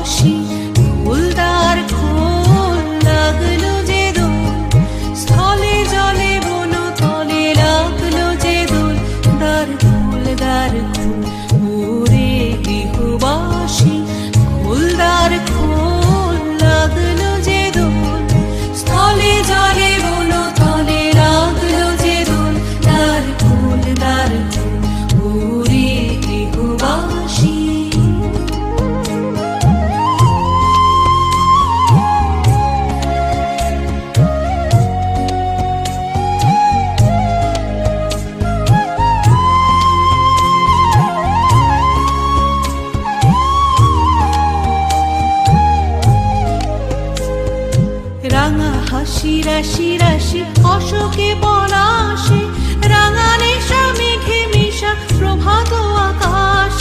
বাঁশি ফুলদার খোল লাগলো যে দোল স্থলে জলে বন তলে লাগলো যে দোল দার খোল ওরে গৃহবাসী ফুলদার খোল লাগলো যে দোল স্থলে জলে বন তলে লাগলো যে দোল দার খোল ওরে গৃহবাসী। রাঙা হাসি রাশি রাশি অশোকে